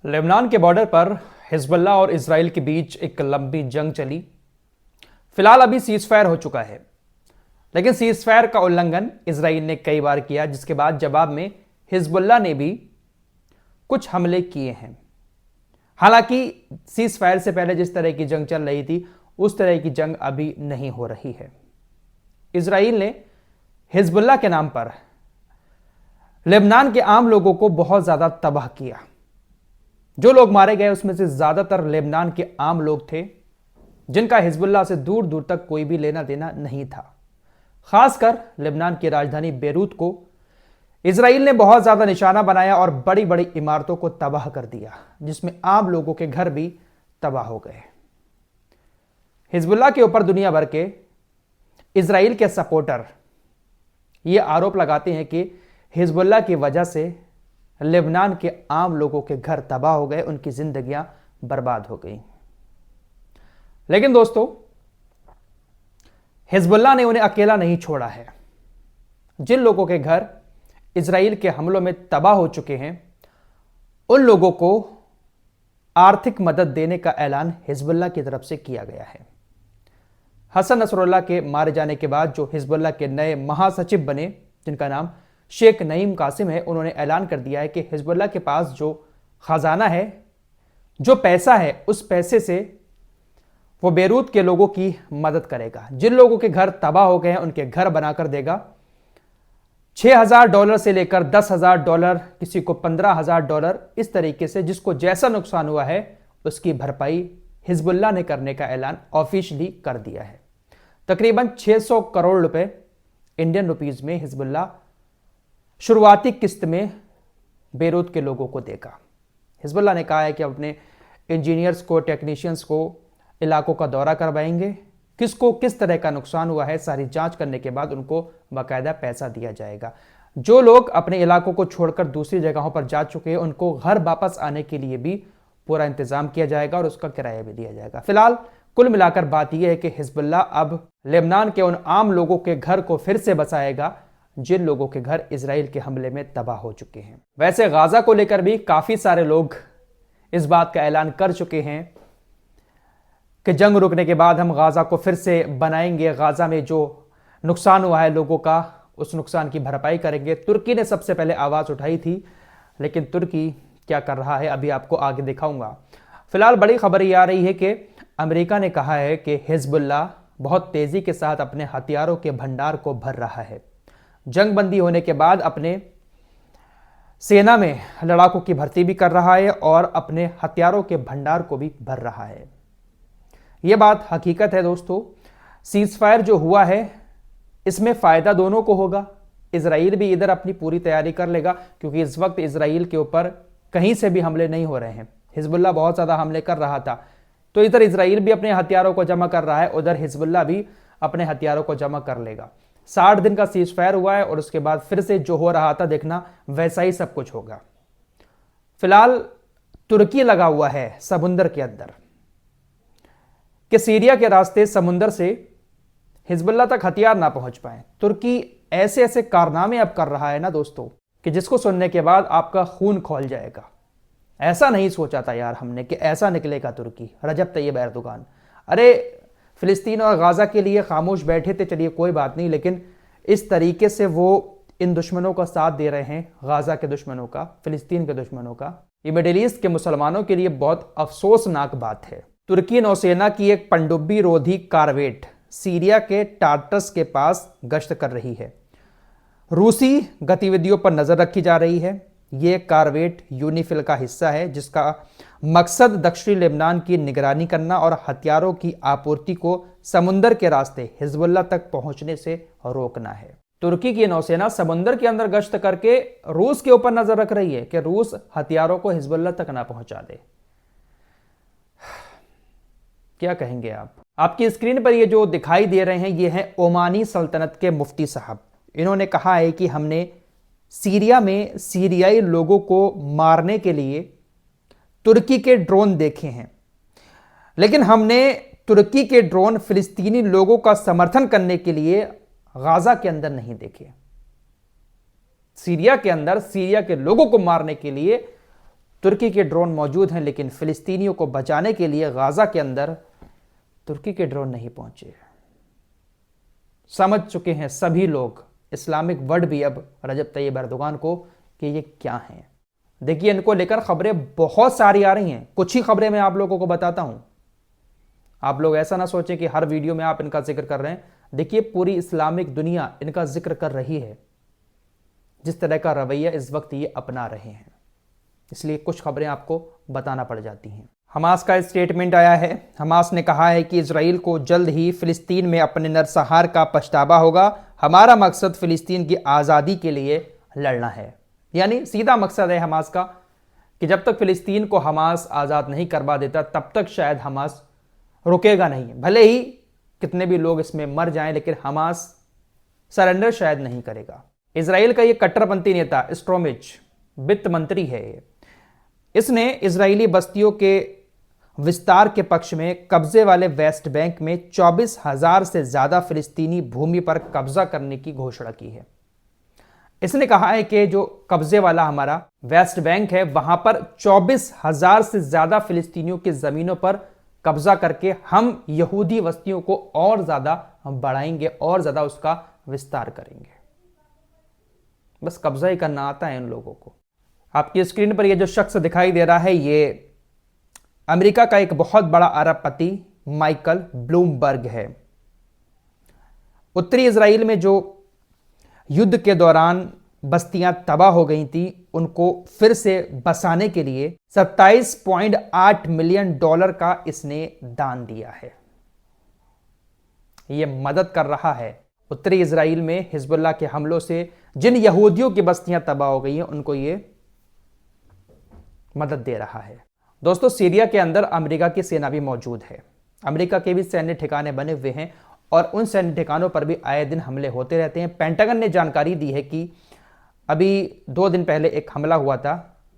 Lebanon के border पर Hezbollah और इजराइल के बीच एक लंबी जंग चली। फिलहाल अभी सीजफायर हो चुका है, लेकिन सीजफायर का उल्लंघन इजराइल ने कई बार किया, जिसके बाद जवाब में हिजबुल्लाह ने भी कुछ हमले किए हैं। हालांकि सीजफायर से पहले जिस तरह की जंग चल रही थी, उस तरह की जंग अभी नहीं हो रही है। इजराइल ने हिजबुल्लाह के नाम पर लेबनान के आम लोगों को बहुत ज्यादा तबाह किया। जो लोग मारे गए उसमें से ज्यादातर लेबनान के आम लोग थे, जिनका हिजबुल्लाह से दूर दूर तक कोई भी लेना देना नहीं था। खासकर लेबनान की राजधानी बेरूत को इजराइल ने बहुत ज्यादा निशाना बनाया और बड़ी बड़ी इमारतों को तबाह कर दिया, जिसमें आम लोगों के घर भी तबाह हो गए। हिजबुल्लाह के ऊपर दुनिया भर के इजराइल के सपोर्टर यह आरोप लगाते हैं कि हिजबुल्लाह की वजह से लेबनान के आम लोगों के घर तबाह हो गए, उनकी जिंदगियां बर्बाद हो गई। लेकिन दोस्तों, हिजबुल्लाह ने उन्हें अकेला नहीं छोड़ा है। जिन लोगों के घर इजराइल के हमलों में तबाह हो चुके हैं, उन लोगों को आर्थिक मदद देने का ऐलान हिजबुल्लाह की तरफ से किया गया है। हसन नसरुल्लाह के मारे जाने के बाद जो हिजबुल्लाह के नए महासचिव बने, जिनका नाम शेख नईम कासिम है, उन्होंने ऐलान कर दिया है कि हिजबुल्लाह के पास जो खजाना है, जो पैसा है, उस पैसे से वो बेरूत के लोगों की मदद करेगा। जिन लोगों के घर तबाह हो गए हैं, उनके घर बनाकर देगा। $6,000 से लेकर $10,000, किसी को $15,000, इस तरीके से जिसको जैसा नुकसान हुआ है उसकी भरपाई हिजबुल्लाह ने करने का ऐलान ऑफिशियली कर दिया है। तकरीबन 600 करोड़ रुपए इंडियन रुपीज में हिजबुल्लाह शुरुआती किस्त में बेरूत के लोगों को देगा। हिजबुल्लाह ने कहा है कि अपने इंजीनियर्स को, टेक्नीशियंस को इलाकों का दौरा करवाएंगे, किसको किस तरह का नुकसान हुआ है सारी जांच करने के बाद उनको बाकायदा पैसा दिया जाएगा। जो लोग अपने इलाकों को छोड़कर दूसरी जगहों पर जा चुके हैं, उनको घर वापस आने के लिए भी पूरा इंतजाम किया जाएगा और उसका किराया भी दिया जाएगा। फिलहाल कुल मिलाकर बात यह है कि हिजबुल्लाह अब लेबनान के उन आम लोगों के घर को फिर से बसाएगा जिन लोगों के घर इजराइल के हमले में तबाह हो चुके हैं। वैसे गाजा को लेकर भी काफी सारे लोग इस बात का ऐलान कर चुके हैं कि जंग रुकने के बाद हम गाजा को फिर से बनाएंगे, गाजा में जो नुकसान हुआ है लोगों का, उस नुकसान की भरपाई करेंगे। तुर्की ने सबसे पहले आवाज उठाई थी, लेकिन तुर्की क्या कर रहा है अभी आपको आगे दिखाऊंगा। फिलहाल बड़ी खबर ये आ रही है कि अमेरिका ने कहा है कि हिजबुल्लाह बहुत तेजी के साथ अपने हथियारों के भंडार को भर रहा है। जंगबंदी होने के बाद अपने सेना में लड़ाकों की भर्ती भी कर रहा है और अपने हथियारों के भंडार को भी भर रहा है। यह बात हकीकत है दोस्तों। सीजफायर जो हुआ है, इसमें फायदा दोनों को होगा। इजराइल भी इधर अपनी पूरी तैयारी कर लेगा, क्योंकि इस वक्त इजराइल के ऊपर कहीं से भी हमले नहीं हो रहे हैं। हिजबुल्लाह बहुत ज्यादा हमले कर रहा था, तो इधर इजराइल भी अपने हथियारों को जमा कर रहा है, उधर हिजबुल्लाह भी अपने हथियारों को जमा कर लेगा। 60 दिन का सीजफायर हुआ है और उसके बाद फिर से जो हो रहा था देखना, वैसा ही सब कुछ होगा। फिलहाल तुर्की लगा हुआ है समुंदर के अंदर कि सीरिया के रास्ते समुंदर से हिजबुल्लाह तक हथियार ना पहुंच पाए। तुर्की ऐसे ऐसे कारनामे अब कर रहा है ना दोस्तों, कि जिसको सुनने के बाद आपका खून खौल जाएगा। ऐसा नहीं सोचा था यार हमने कि ऐसा निकलेगा तुर्की। रजब तैयब एर्दोगान, अरे फिलिस्तीन और गाजा के लिए खामोश बैठे थे, चलिए कोई बात नहीं, लेकिन इस तरीके से वो इन दुश्मनों का साथ दे रहे हैं, गाजा के दुश्मनों का, फिलिस्तीन के दुश्मनों का। ये मिडिल ईस्ट के मुसलमानों के लिए बहुत अफसोसनाक बात है। तुर्की नौसेना की एक पनडुब्बी रोधी कारवेट सीरिया के टार्टस के पास गश्त कर रही है। रूसी गतिविधियों पर नजर रखी जा रही है। यह कारवेट यूनिफिल का हिस्सा है, जिसका मकसद दक्षिणी लेबनान की निगरानी करना और हथियारों की आपूर्ति को समुंदर के रास्ते हिजबुल्लाह तक पहुंचने से रोकना है। तुर्की की नौसेना समुंदर के अंदर गश्त करके रूस के ऊपर नजर रख रही है कि रूस हथियारों को हिजबुल्लाह तक ना पहुंचा दे। क्या कहेंगे आप? आपकी स्क्रीन पर ये जो दिखाई दे रहे हैं, ये हैं ओमानी सल्तनत के मुफ्ती साहब। इन्होंने कहा है कि हमने सीरिया में सीरियाई लोगों को मारने के लिए तुर्की के ड्रोन देखे हैं, लेकिन हमने तुर्की के ड्रोन फिलिस्तीनी लोगों का समर्थन करने के लिए गाजा के अंदर नहीं देखे। सीरिया के अंदर सीरिया के लोगों को मारने के लिए तुर्की के ड्रोन मौजूद हैं, लेकिन फिलिस्तीनियों को बचाने के लिए गाजा के अंदर तुर्की के ड्रोन नहीं पहुंचे। समझ चुके हैं सभी लोग, इस्लामिक वर्ल्ड भी अब, रजब तैयब एर्दोगान को, कि ये क्या है। देखिए, इनको लेकर खबरें बहुत सारी आ रही हैं, कुछ ही खबरें मैं आप लोगों को बताता हूं। आप लोग ऐसा ना सोचें कि हर वीडियो में आप इनका जिक्र कर रहे हैं। देखिए, पूरी इस्लामिक दुनिया इनका जिक्र कर रही है, जिस तरह का रवैया इस वक्त ये अपना रहे हैं, इसलिए कुछ खबरें आपको बताना पड़ जाती हैं। हमास का स्टेटमेंट आया है। हमास ने कहा है कि इजराइल को जल्द ही फिलिस्तीन में अपने नरसंहार का पछतावा होगा। हमारा मकसद फिलिस्तीन की आज़ादी के लिए लड़ना है। यानी सीधा मकसद है हमास का कि जब तक फिलिस्तीन को हमास आज़ाद नहीं करवा देता तब तक शायद हमास रुकेगा नहीं। भले ही कितने भी लोग इसमें मर जाएं, लेकिन हमास सरेंडर शायद नहीं करेगा। इजराइल का ये कट्टरपंथी नेता स्ट्रोमिच वित्त मंत्री है। इसने इजरायली बस्तियों के विस्तार के पक्ष में कब्जे वाले वेस्ट बैंक में 24,000 से ज्यादा फिलिस्तीनी भूमि पर कब्जा करने की घोषणा की है। इसने कहा है कि जो कब्जे वाला हमारा वेस्ट बैंक है, वहां पर 24,000 से ज्यादा फिलिस्तीनियों की जमीनों पर कब्जा करके हम यहूदी बस्तियों को और ज्यादा बढ़ाएंगे और ज्यादा उसका विस्तार करेंगे। बस कब्जा ही करना आता है इन लोगों को। आपकी स्क्रीन पर ये जो शख्स दिखाई दे रहा है, ये अमेरिका का एक बहुत बड़ा अरबपति माइकल ब्लूमबर्ग है। उत्तरी इजराइल में जो युद्ध के दौरान बस्तियां तबाह हो गई थी, उनको फिर से बसाने के लिए $27.8 मिलियन का इसने दान दिया है। यह मदद कर रहा है उत्तरी इजराइल में हिजबुल्लाह के हमलों से जिन यहूदियों की बस्तियां तबाह हो गई हैं, उनको ये मदद दे रहा है। दोस्तों, सीरिया के अंदर अमेरिका की सेना भी मौजूद है। अमेरिका के भी सैन्य ठिकाने बने हुए हैं और उन सैन्य ठिकानों पर भी आए दिन हमले होते रहते हैं। पेंटागन ने जानकारी दी है कि अभी 2 दिन पहले एक हमला हुआ था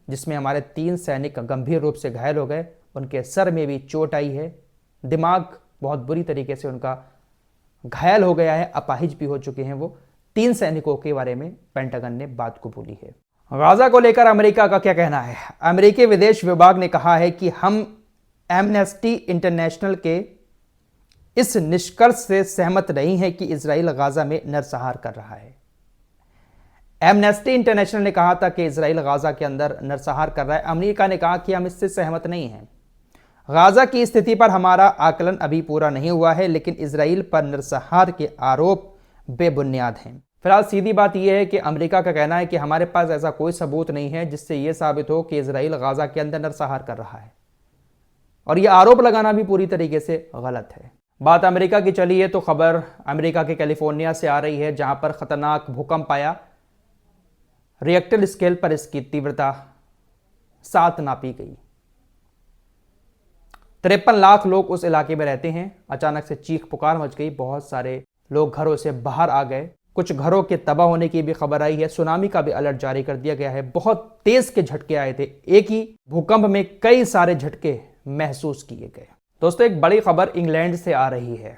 जिसमें हमारे 3 सैनिक गंभीर रूप से घायल हो गए। उनके सर में भी चोट आई है, दिमाग बहुत बुरी तरीके से उनका घायल हो गया है, अपाहिज भी हो चुके हैं वो। 3 सैनिकों के बारे में पेंटागन ने बात को बोली है। गाजा को लेकर अमेरिका का क्या कहना है? अमेरिकी विदेश विभाग ने कहा है कि हम एमनेस्टी इंटरनेशनल के इस निष्कर्ष से सहमत नहीं है कि इजराइल गाजा में नरसंहार कर रहा है। एमनेस्टी इंटरनेशनल ने कहा था कि इजराइल गाजा के अंदर नरसंहार कर रहा है। अमेरिका ने कहा कि हम इससे सहमत नहीं हैं। गाजा की स्थिति पर हमारा आकलन अभी पूरा नहीं हुआ है, लेकिन इजराइल पर नरसंहार के आरोप बेबुनियाद हैं। फिलहाल सीधी बात यह है कि अमेरिका का कहना है कि हमारे पास ऐसा कोई सबूत नहीं है जिससे यह साबित हो कि इजराइल गाजा के अंदर नरसंहार कर रहा है, और यह आरोप लगाना भी पूरी तरीके से गलत है। बात अमेरिका की चली है तो खबर अमेरिका के कैलिफोर्निया से आ रही है, जहां पर खतरनाक भूकंप आया। रिएक्टर स्केल पर इसकी तीव्रता 7 नापी गई। 53 लाख लोग उस इलाके में रहते हैं। अचानक से चीख पुकार मच गई, बहुत सारे लोग घरों से बाहर आ गए। कुछ घरों के तबाह होने की भी खबर आई है। सुनामी का भी अलर्ट जारी कर दिया गया है। बहुत तेज के झटके आए थे। एक ही भूकंप में कई सारे झटके महसूस किए गए। दोस्तों, एक बड़ी खबर इंग्लैंड से आ रही है।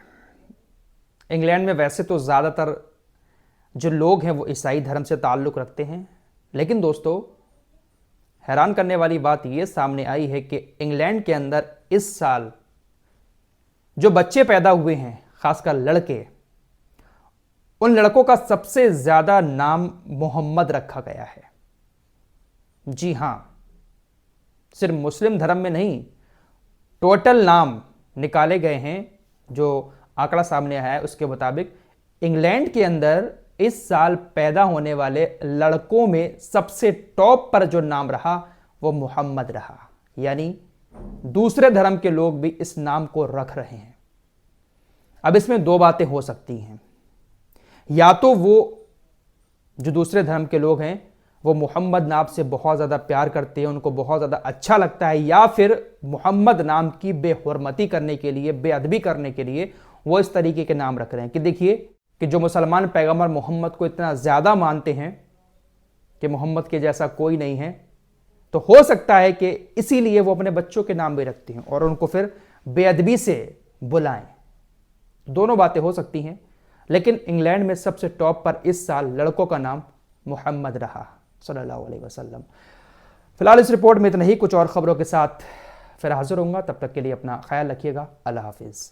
इंग्लैंड में वैसे तो ज्यादातर जो लोग हैं वो ईसाई धर्म से ताल्लुक रखते हैं, लेकिन दोस्तों हैरान करने वाली बात यह सामने आई है कि इंग्लैंड के अंदर इस साल जो बच्चे पैदा हुए हैं, खासकर लड़के, उन लड़कों का सबसे ज्यादा नाम मोहम्मद रखा गया है। जी हां, सिर्फ मुस्लिम धर्म में नहीं, टोटल नाम निकाले गए हैं। जो आंकड़ा सामने आया है उसके मुताबिक इंग्लैंड के अंदर इस साल पैदा होने वाले लड़कों में सबसे टॉप पर जो नाम रहा वो मोहम्मद रहा। यानी दूसरे धर्म के लोग भी इस नाम को रख रहे हैं। अब इसमें 2 बातें हो सकती हैं। या तो वो जो दूसरे धर्म के लोग हैं वो मोहम्मद नाम से बहुत ज़्यादा प्यार करते हैं, उनको बहुत ज़्यादा अच्छा लगता है, या फिर मोहम्मद नाम की बेहुरमती करने के लिए, बेअदबी करने के लिए वो इस तरीके के नाम रख रहे हैं। कि देखिए कि जो मुसलमान पैगंबर मोहम्मद को इतना ज़्यादा मानते हैं कि मोहम्मद के जैसा कोई नहीं है, तो हो सकता है कि इसीलिए वो अपने बच्चों के नाम भी रखते हैं और उनको फिर बेअदबी से बुलाएं। दोनों बातें हो सकती हैं, लेकिन इंग्लैंड में सबसे टॉप पर इस साल लड़कों का नाम मोहम्मद रहा सल्लल्लाहु अलैहि वसल्लम। फिलहाल इस रिपोर्ट में इतना ही, कुछ और खबरों के साथ फिर हाजिर होऊंगा। तब तक के लिए अपना ख्याल रखिएगा। अल्लाह हाफिज़।